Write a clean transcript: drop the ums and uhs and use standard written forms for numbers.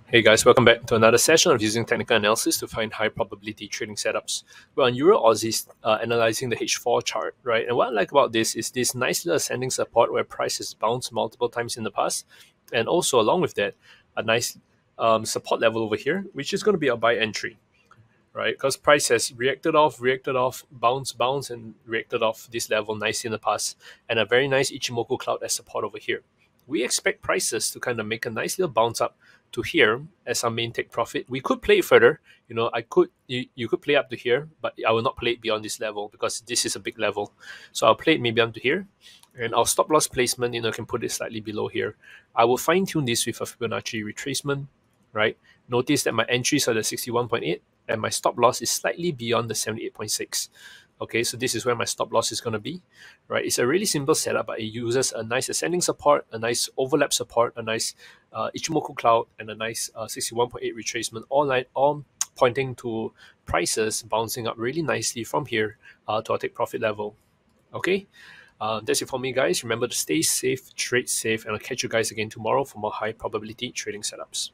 Hey guys, welcome back to another session of using technical analysis to find high probability trading setups. We're on Euro Aussies analyzing the H4 chart, right? And what I like about this is this nice little ascending support where price has bounced multiple times in the past. And also along with that, a nice support level over here, which is going to be a buy entry, right? Because price has reacted off, bounce, and reacted off this level nicely in the past. And a very nice Ichimoku cloud as support over here. We expect prices to kind of make a nice little bounce up to here as our main take profit. We could play it further. You could play up to here, but I will not play it beyond this level because this is a big level. So I'll play it maybe up to here. And our stop loss placement, can put it slightly below here. I will fine tune this with a Fibonacci retracement, right? Notice that my entries are the 61.8 and my stop loss is slightly beyond the 78.6. Okay, so this is where my stop loss is going to be, right? It's a really simple setup, but it uses a nice ascending support, a nice overlap support, a nice Ichimoku cloud, and a nice 61.8 retracement, all pointing to prices bouncing up really nicely from here to our take profit level. Okay, that's it for me, guys. Remember to stay safe, trade safe, and I'll catch you guys again tomorrow for more high probability trading setups.